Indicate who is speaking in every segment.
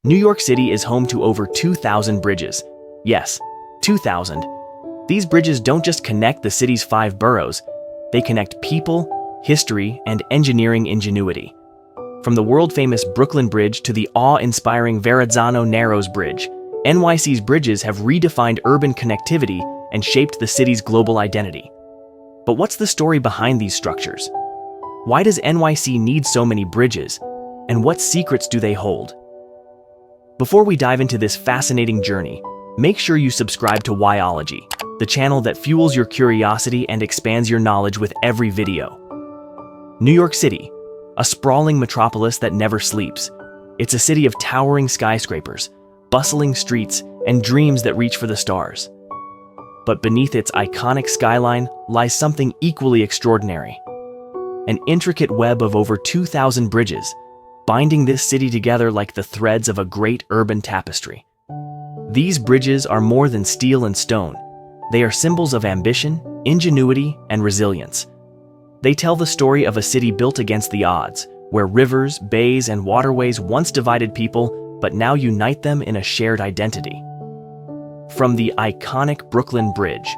Speaker 1: New York City is home to over 2,000 bridges. Yes, 2,000. These bridges don't just connect the city's 5 boroughs, they connect people, history, and engineering ingenuity. From the world-famous Brooklyn Bridge to the awe-inspiring Verrazzano-Narrows Bridge, NYC's bridges have redefined urban connectivity and shaped the city's global identity. But what's the story behind these structures? Why does NYC need so many bridges, and what secrets do they hold? Before we dive into this fascinating journey, make sure you subscribe to Whyology, the channel that fuels your curiosity and expands your knowledge with every video. New York City, a sprawling metropolis that never sleeps. It's a city of towering skyscrapers, bustling streets, and dreams that reach for the stars. But beneath its iconic skyline lies something equally extraordinary. An intricate web of over 2,000 bridges, binding this city together like the threads of a great urban tapestry. These bridges are more than steel and stone. They are symbols of ambition, ingenuity, and resilience. They tell the story of a city built against the odds, where rivers, bays, and waterways once divided people, but now unite them in a shared identity. From the iconic Brooklyn Bridge,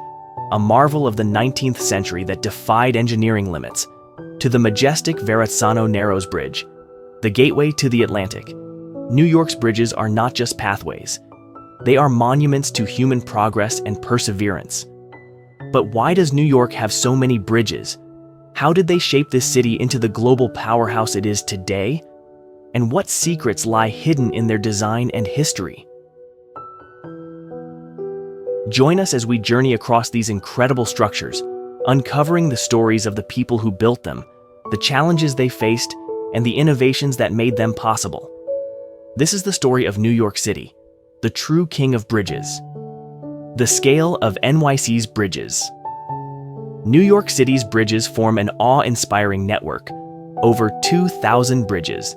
Speaker 1: a marvel of the 19th century that defied engineering limits, to the majestic Verrazzano-Narrows Bridge, the gateway to the Atlantic, New York's bridges are not just pathways. They are monuments to human progress and perseverance. But why does New York have so many bridges? How did they shape this city into the global powerhouse it is today? And what secrets lie hidden in their design and history? Join us as we journey across these incredible structures, uncovering the stories of the people who built them, the challenges they faced, and the innovations that made them possible. This is the story of New York City, the true king of bridges. The scale of NYC's bridges. New York City's bridges form an awe-inspiring network, over 2,000 bridges,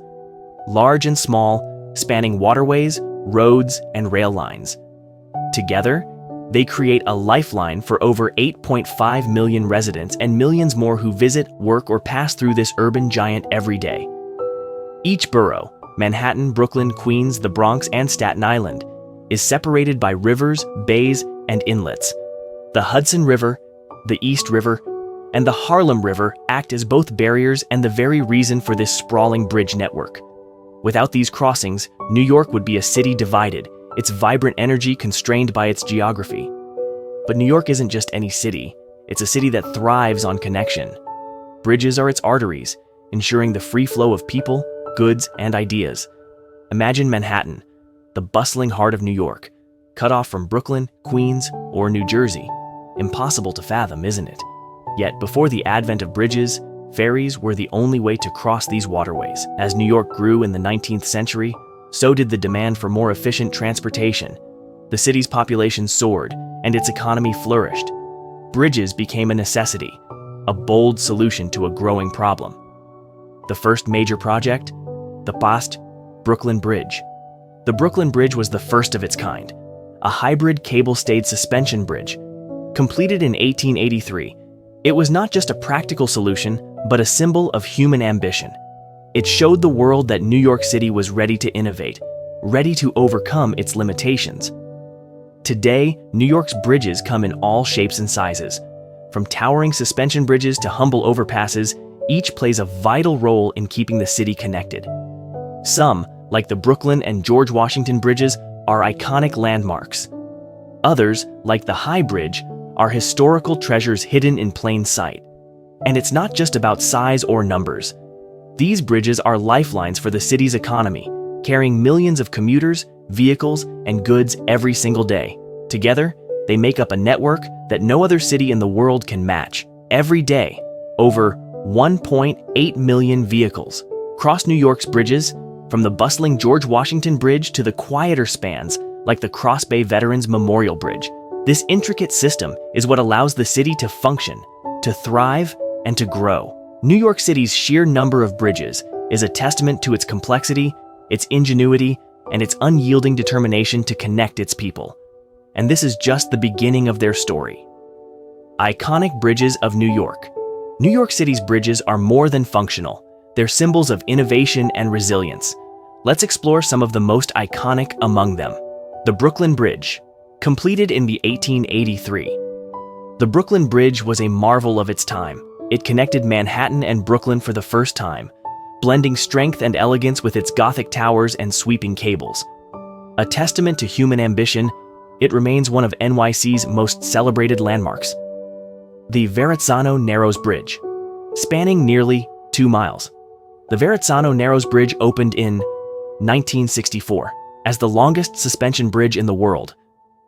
Speaker 1: large and small, spanning waterways, roads, and rail lines. Together, they create a lifeline for over 8.5 million residents and millions more who visit, work, or pass through this urban giant every day. Each borough, Manhattan, Brooklyn, Queens, the Bronx, and Staten Island, is separated by rivers, bays, and inlets. The Hudson River, the East River, and the Harlem River act as both barriers and the very reason for this sprawling bridge network. Without these crossings, New York would be a city divided, its vibrant energy constrained by its geography. But New York isn't just any city, it's a city that thrives on connection. Bridges are its arteries, ensuring the free flow of people, goods, and ideas. Imagine Manhattan, the bustling heart of New York, cut off from Brooklyn, Queens, or New Jersey. Impossible to fathom, isn't it? Yet before the advent of bridges, ferries were the only way to cross these waterways. As New York grew in the 19th century, so did the demand for more efficient transportation. The city's population soared, and its economy flourished. Bridges became a necessity, a bold solution to a growing problem. The first major project? The Brooklyn Bridge. The Brooklyn Bridge was the first of its kind, a hybrid cable-stayed suspension bridge. Completed in 1883, it was not just a practical solution, but a symbol of human ambition. It showed the world that New York City was ready to innovate, ready to overcome its limitations. Today, New York's bridges come in all shapes and sizes. From towering suspension bridges to humble overpasses, each plays a vital role in keeping the city connected. Some, like the Brooklyn and George Washington bridges, are iconic landmarks. Others, like the High Bridge, are historical treasures hidden in plain sight. And it's not just about size or numbers. These bridges are lifelines for the city's economy, carrying millions of commuters, vehicles, and goods every single day. Together, they make up a network that no other city in the world can match. Every day, over 1.8 million vehicles cross New York's bridges, from the bustling George Washington Bridge to the quieter spans like the Cross Bay Veterans Memorial Bridge. This intricate system is what allows the city to function, to thrive, and to grow. New York City's sheer number of bridges is a testament to its complexity, its ingenuity, and its unyielding determination to connect its people. And this is just the beginning of their story. Iconic bridges of New York. New York City's bridges are more than functional. They're symbols of innovation and resilience. Let's explore some of the most iconic among them. The Brooklyn Bridge, completed in the 1883. The Brooklyn Bridge was a marvel of its time. It connected Manhattan and Brooklyn for the first time, blending strength and elegance with its Gothic towers and sweeping cables. A testament to human ambition, it remains one of NYC's most celebrated landmarks. The Verrazzano-Narrows Bridge, spanning nearly 2 miles. The Verrazzano-Narrows Bridge opened in 1964 as the longest suspension bridge in the world.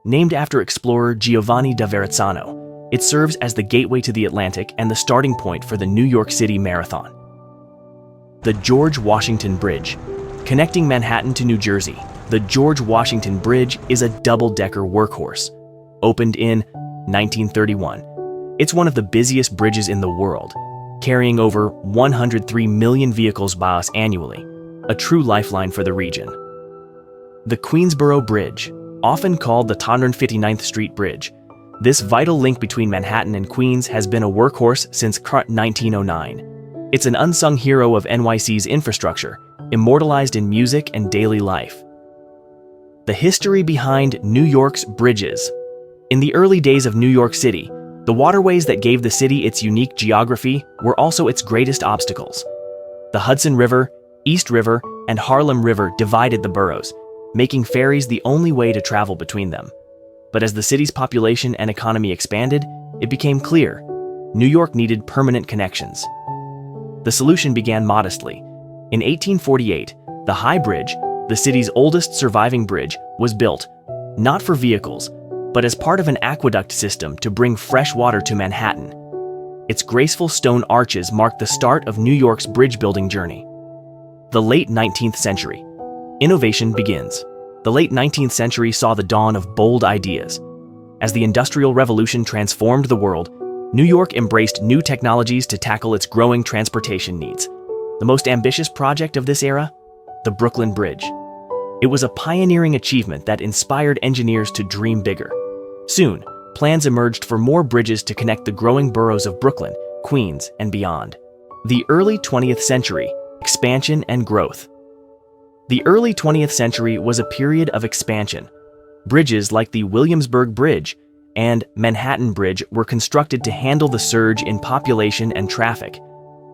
Speaker 1: Named after explorer Giovanni da Verrazzano, it serves as the gateway to the Atlantic and the starting point for the New York City Marathon. The George Washington Bridge, connecting Manhattan to New Jersey. The George Washington Bridge is a double-decker workhorse. Opened in 1931, it's one of the busiest bridges in the world, carrying over 103 million vehicles by us annually, a true lifeline for the region. The Queensboro Bridge, often called the 259th Street Bridge, this vital link between Manhattan and Queens has been a workhorse since 1909. It's an unsung hero of NYC's infrastructure, immortalized in music and daily life. The history behind New York's bridges. In the early days of New York City, the waterways that gave the city its unique geography were also its greatest obstacles. The Hudson River, East River, and Harlem River divided the boroughs, making ferries the only way to travel between them. But as the city's population and economy expanded, it became clear New York needed permanent connections. The solution began modestly. In 1848, the High Bridge, the city's oldest surviving bridge, was built, not for vehicles, but as part of an aqueduct system to bring fresh water to Manhattan. Its graceful stone arches marked the start of New York's bridge-building journey. The late 19th century. Innovation begins. The late 19th century saw the dawn of bold ideas. As the Industrial Revolution transformed the world, New York embraced new technologies to tackle its growing transportation needs. The most ambitious project of this era? The Brooklyn Bridge. It was a pioneering achievement that inspired engineers to dream bigger. Soon, plans emerged for more bridges to connect the growing boroughs of Brooklyn, Queens, and beyond. The early 20th century. Expansion and growth. The early 20th century was a period of expansion. Bridges like the Williamsburg Bridge and Manhattan Bridge were constructed to handle the surge in population and traffic.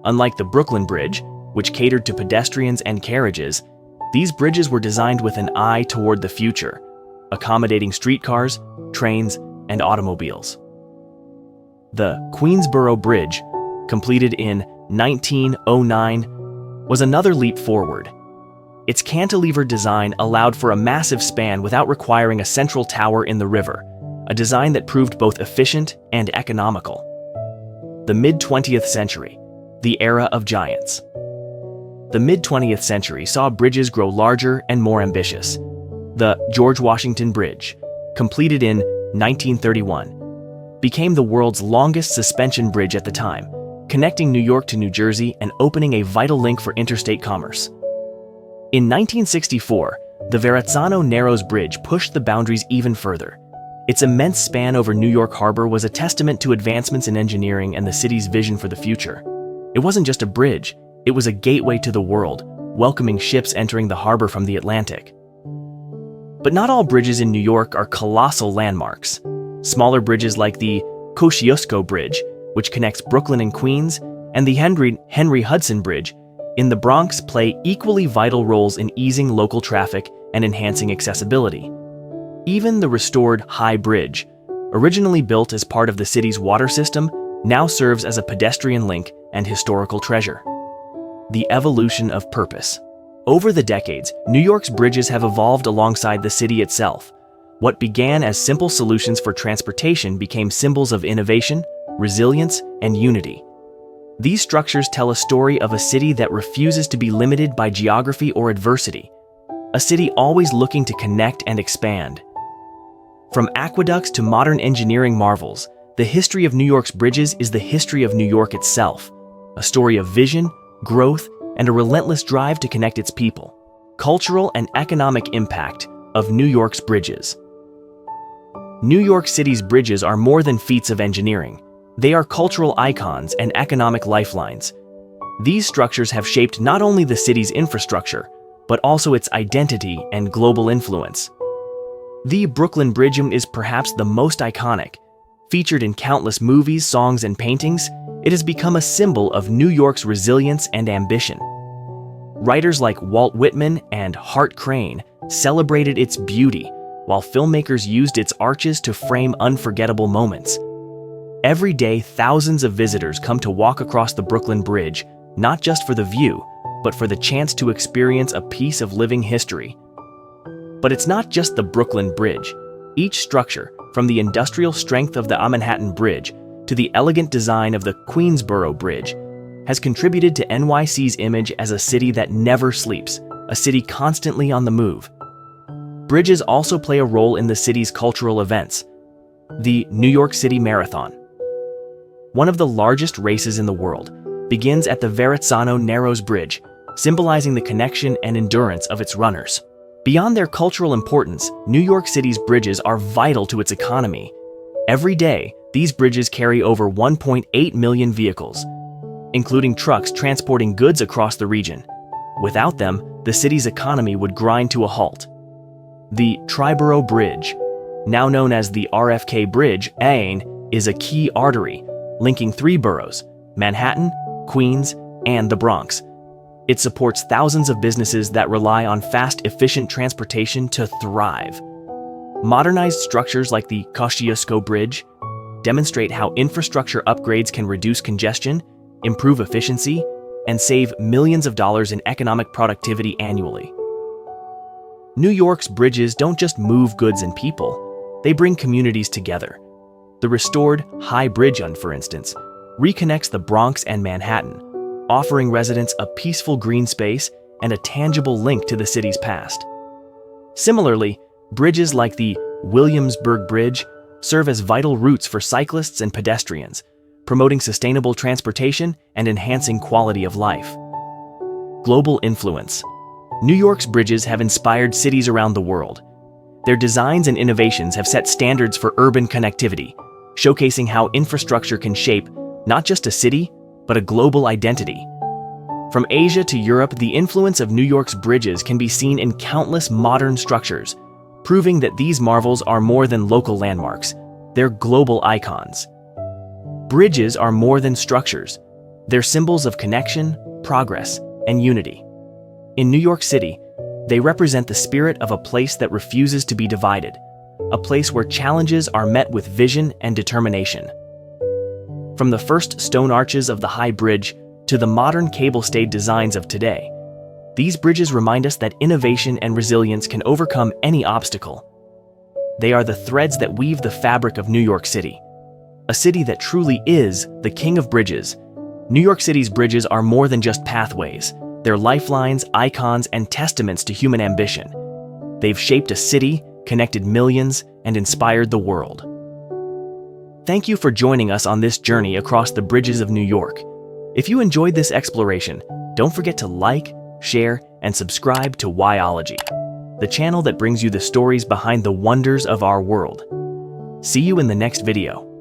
Speaker 1: Unlike the Brooklyn Bridge, which catered to pedestrians and carriages, these bridges were designed with an eye toward the future, accommodating streetcars, trains, and automobiles. The Queensboro Bridge, completed in 1909, was another leap forward. Its cantilever design allowed for a massive span without requiring a central tower in the river, a design that proved both efficient and economical. The mid-20th century, the era of giants. The mid-20th century saw bridges grow larger and more ambitious. The George Washington Bridge, completed in 1931, became the world's longest suspension bridge at the time, connecting New York to New Jersey and opening a vital link for interstate commerce. In 1964, the Verrazzano-Narrows Bridge pushed the boundaries even further. Its immense span over New York Harbor was a testament to advancements in engineering and the city's vision for the future. It wasn't just a bridge, it was a gateway to the world, welcoming ships entering the harbor from the Atlantic. But not all bridges in New York are colossal landmarks. Smaller bridges like the Kosciuszko Bridge, which connects Brooklyn and Queens, and the Henry Hudson Bridge in the Bronx play equally vital roles in easing local traffic and enhancing accessibility. Even the restored High Bridge, originally built as part of the city's water system, now serves as a pedestrian link and historical treasure. The evolution of purpose. Over the decades, New York's bridges have evolved alongside the city itself. What began as simple solutions for transportation became symbols of innovation, resilience, and unity. These structures tell a story of a city that refuses to be limited by geography or adversity, a city always looking to connect and expand. From aqueducts to modern engineering marvels, the history of New York's bridges is the history of New York itself, a story of vision, growth, and a relentless drive to connect its people. Cultural and economic impact of New York's bridges. New York City's bridges are more than feats of engineering. They are cultural icons and economic lifelines. These structures have shaped not only the city's infrastructure, but also its identity and global influence. The Brooklyn Bridge is perhaps the most iconic. Featured in countless movies, songs, and paintings, it has become a symbol of New York's resilience and ambition. Writers like Walt Whitman and Hart Crane celebrated its beauty, while filmmakers used its arches to frame unforgettable moments. Every day, thousands of visitors come to walk across the Brooklyn Bridge, not just for the view, but for the chance to experience a piece of living history. But it's not just the Brooklyn Bridge. Each structure, from the industrial strength of the Manhattan Bridge to the elegant design of the Queensboro Bridge, has contributed to NYC's image as a city that never sleeps, a city constantly on the move. Bridges also play a role in the city's cultural events. The New York City Marathon, one of the largest races in the world, begins at the Verrazzano-Narrows Bridge, symbolizing the connection and endurance of its runners. Beyond their cultural importance, New York City's bridges are vital to its economy. Every day, these bridges carry over 1.8 million vehicles, including trucks transporting goods across the region. Without them, the city's economy would grind to a halt. The Triborough Bridge, now known as the RFK Bridge, is a key artery linking three boroughs, Manhattan, Queens, and the Bronx. It supports thousands of businesses that rely on fast, efficient transportation to thrive. Modernized structures like the Kosciuszko Bridge demonstrate how infrastructure upgrades can reduce congestion, improve efficiency, and save millions of dollars in economic productivity annually. New York's bridges don't just move goods and people, they bring communities together. The restored High Bridge, for instance, reconnects the Bronx and Manhattan, offering residents a peaceful green space and a tangible link to the city's past. Similarly, bridges like the Williamsburg Bridge serve as vital routes for cyclists and pedestrians, promoting sustainable transportation and enhancing quality of life. Global influence. New York's bridges have inspired cities around the world. Their designs and innovations have set standards for urban connectivity, showcasing how infrastructure can shape not just a city, but a global identity. From Asia to Europe, the influence of New York's bridges can be seen in countless modern structures, proving that these marvels are more than local landmarks, they're global icons. Bridges are more than structures. They're symbols of connection, progress, and unity. In New York City, they represent the spirit of a place that refuses to be divided, a place where challenges are met with vision and determination. From the first stone arches of the High Bridge to the modern cable-stayed designs of today, these bridges remind us that innovation and resilience can overcome any obstacle. They are the threads that weave the fabric of New York City, a city that truly is the king of bridges. New York City's bridges are more than just pathways. They're lifelines, icons, and testaments to human ambition. They've shaped a city, connected millions, and inspired the world. Thank you for joining us on this journey across the bridges of New York. If you enjoyed this exploration, don't forget to like, share, and subscribe to Whyology, the channel that brings you the stories behind the wonders of our world. See you in the next video.